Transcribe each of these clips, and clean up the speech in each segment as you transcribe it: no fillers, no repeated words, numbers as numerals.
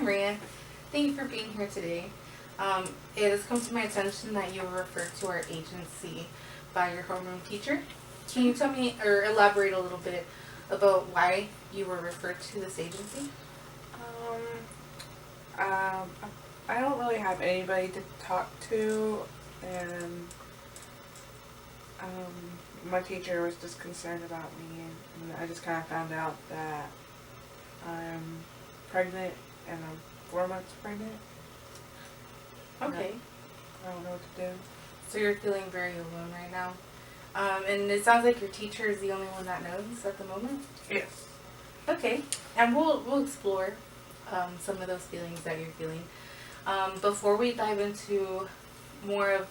Maria. Thank you for being here today. It has come to my attention that you were referred to our agency by your homeroom teacher. Can you tell me or elaborate a little bit about why you were referred to this agency? I don't really have anybody to talk to, and my teacher was just concerned about me, and I just kind of found out that I'm pregnant, and I'm 4 months pregnant. Okay. I don't know what to do. So you're feeling very alone right now. And it sounds like your teacher is the only one that knows at the moment? Yes. Okay. And we'll explore some of those feelings that you're feeling. Before we dive into more of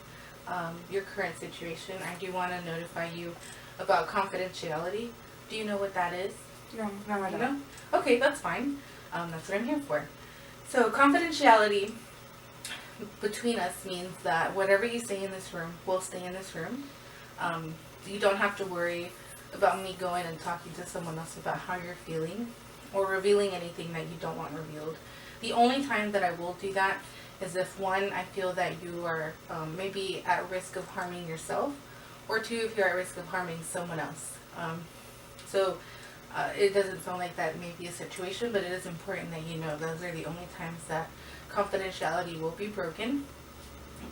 your current situation, I do want to notify you about confidentiality. Do you know what that is? No, I don't. No? Okay, that's fine. That's what I'm here for. So confidentiality between us means that whatever you say in this room will stay in this room. You don't have to worry about me going and talking to someone else about how you're feeling or revealing anything that you don't want revealed. The only time that I will do that is if, one, I feel that you are maybe at risk of harming yourself, or two, if you're at risk of harming someone else. So it doesn't sound like that may be a situation, but it is important that you know those are the only times that confidentiality will be broken.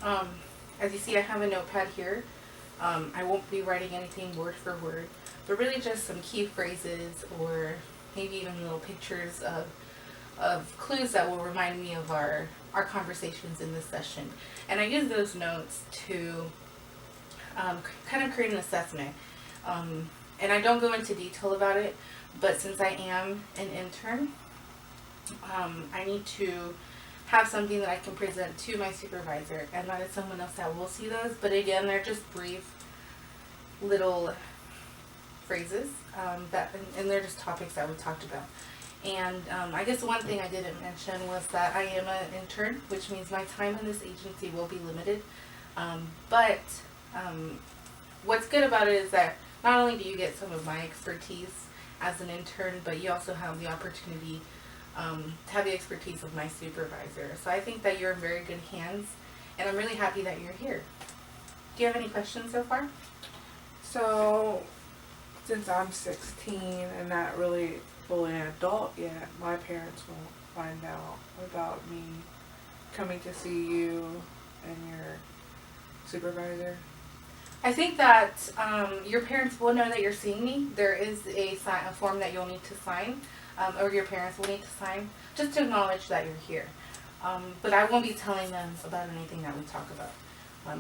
As you see, I have a notepad here. I won't be writing anything word for word, but really just some key phrases or maybe even little pictures of clues that will remind me of our conversations in this session. And I use those notes to kind of create an assessment. And I don't go into detail about it, but since I am an intern, I need to have something that I can present to my supervisor, and that is someone else that will see those. But again, they're just brief little phrases and they're just topics that we talked about. And I guess one thing I didn't mention was that I am an intern, which means my time in this agency will be limited. But what's good about it is that not only do you get some of my expertise as an intern, but you also have the opportunity to have the expertise of my supervisor. So I think that you're in very good hands, and I'm really happy that you're here. Do you have any questions so far? So, since I'm 16 and not really fully an adult yet, my parents won't find out about me coming to see you and your supervisor. I think that your parents will know that you're seeing me. There is a form that you'll need to sign, or your parents will need to sign, just to acknowledge that you're here. But I won't be telling them about anything that we talk about.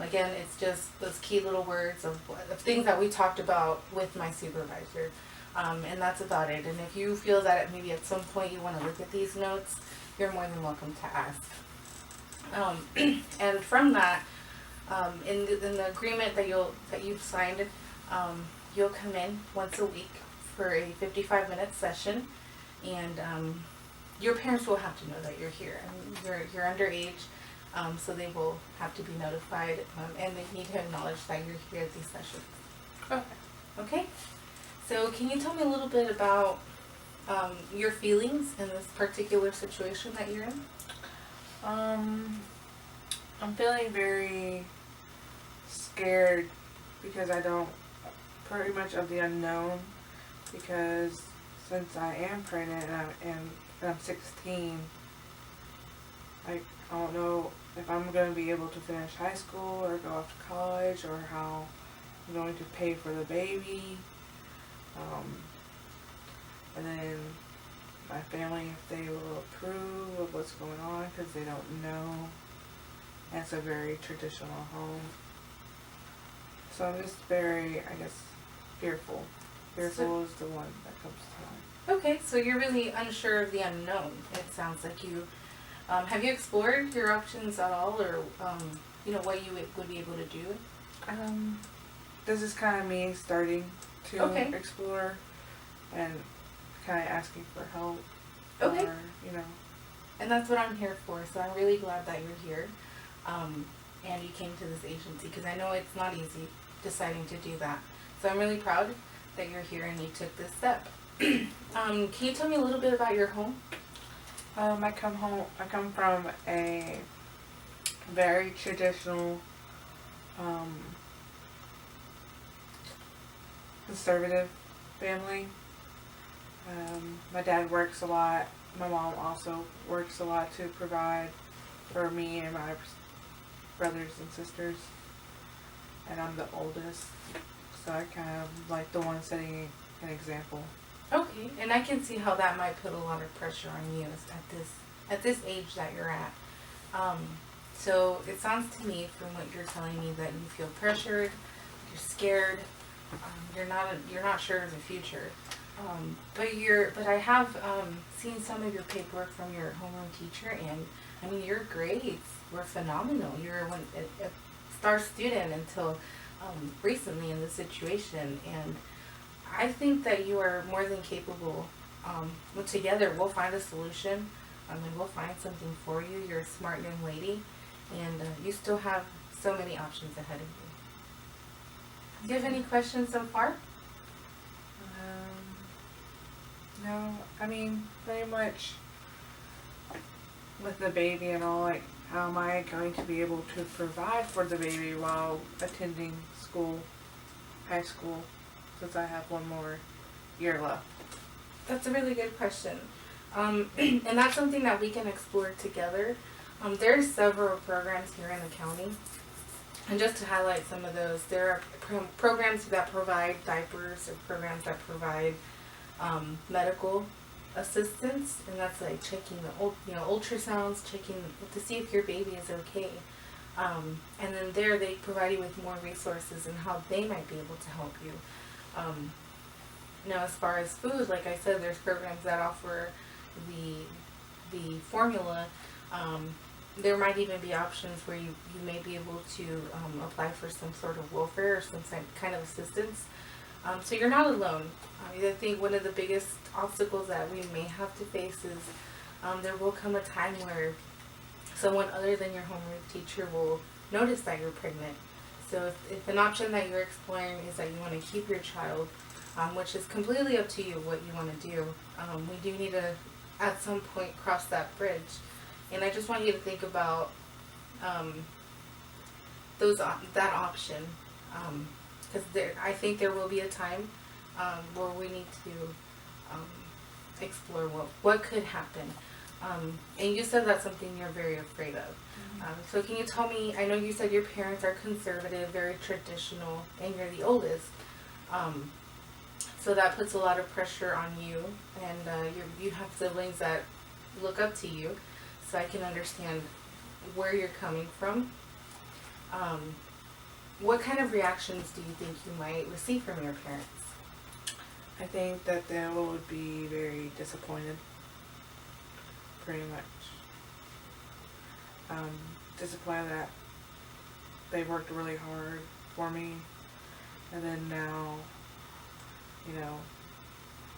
Again, it's just those key little words of things that we talked about with my supervisor. And that's about it. And if you feel that maybe at some point you want to look at these notes, you're more than welcome to ask. And from that, in the agreement that you've signed, you'll come in once a week for a 55-minute session, and your parents will have to know that you're here. You're underage, so they will have to be notified, and they need to acknowledge that you're here at these sessions. Okay. So can you tell me a little bit about your feelings in this particular situation that you're in? I'm feeling very scared because I don't, pretty much of the unknown, because since I am pregnant and I'm 16, I don't know if I'm going to be able to finish high school or go off to college, or how I'm going to pay for the baby. And then my family, if they will approve of what's going on, because they don't know. And it's a very traditional home. So I'm just very, I guess, fearful. Fearful is the one that comes to mind. Okay, so you're really unsure of the unknown. It sounds like you. Have you explored your options at all, or what you would be able to do? This is kind of me starting to explore and kind of asking for help. Okay. Or, And that's what I'm here for. So I'm really glad that you're here, and you came to this agency, because I know it's not easy deciding to do that. So I'm really proud that you're here and you took this step. Can you tell me a little bit about your home? I come from a very traditional, um, conservative family. My dad works a lot. My mom also works a lot to provide for me and my brothers and sisters. And I'm the oldest, so I kind of like the one setting an example. Okay, and I can see how that might put a lot of pressure on you at this age that you're at. Um, so it sounds to me, from what you're telling me, that you feel pressured, you're scared, you're not sure of the future. But I have seen some of your paperwork from your homeroom teacher, and I mean your grades were phenomenal. You were a star student until recently in this situation, and I think that you are more than capable. Well, together we'll find a solution, and we'll find something for you. You're a smart young lady, and you still have so many options ahead of you. Do you have any questions so far? No, I mean, pretty much with the baby and all, like, how am I going to be able to provide for the baby while attending school, high school, since I have one more year left? That's a really good question. And that's something that we can explore together. There's several programs here in the county. And just to highlight some of those, there are programs that provide diapers, or programs that provide medical assistance, and that's like checking the ultrasounds, checking to see if your baby is okay. And then they provide you with more resources and how they might be able to help you. As far as food, like I said, there's programs that offer the formula. There might even be options where you may be able to apply for some sort of welfare or some kind of assistance. So you're not alone. I think one of the biggest obstacles that we may have to face is there will come a time where someone other than your homeroom teacher will notice that you're pregnant. So if an option that you're exploring is that you want to keep your child, which is completely up to you what you want to do, we do need to at some point cross that bridge. And I just want you to think about that option. Because I think there will be a time where we need to explore what could happen. And you said that's something you're very afraid of. So can you tell me, I know you said your parents are conservative, very traditional, and you're the oldest. So that puts a lot of pressure on you, and you have siblings that look up to you. So I can understand where you're coming from. What kind of reactions do you think you might receive from your parents? I think that they would be very disappointed, pretty much. Disappointed that they worked really hard for me, and then now,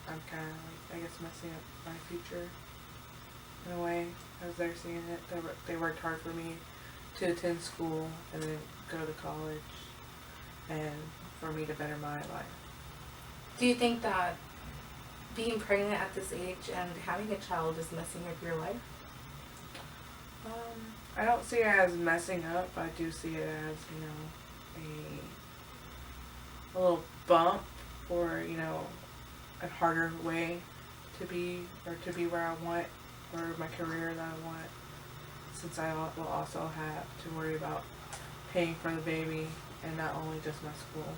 I'm kind of, I guess, messing up my future in a way, as they're seeing it. They worked hard for me to attend school and then go to college, and for me to better my life. Do you think that being pregnant at this age and having a child is messing up your life? I don't see it as messing up. I do see it as, a little bump, or, a harder way to be where I want, or my career that I want, since I will also have to worry about paying for the baby and not only just my school.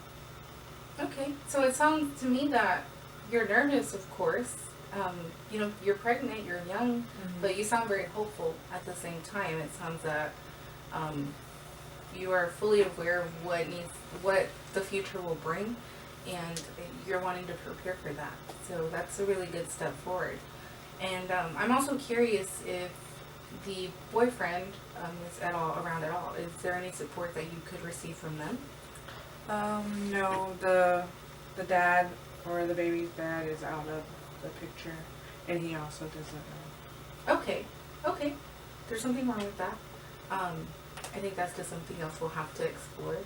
Okay, so it sounds to me that you're nervous, of course. You're pregnant, you're young, but you sound very hopeful at the same time. It sounds that you are fully aware of what the future will bring, and you're wanting to prepare for that. So that's a really good step forward. And I'm also curious if the boyfriend is around at all. Is there any support that you could receive from them? No, the dad, or the baby's dad, is out of the picture, and he also doesn't know. Okay. There's something wrong with that. I think that's just something else we'll have to explore.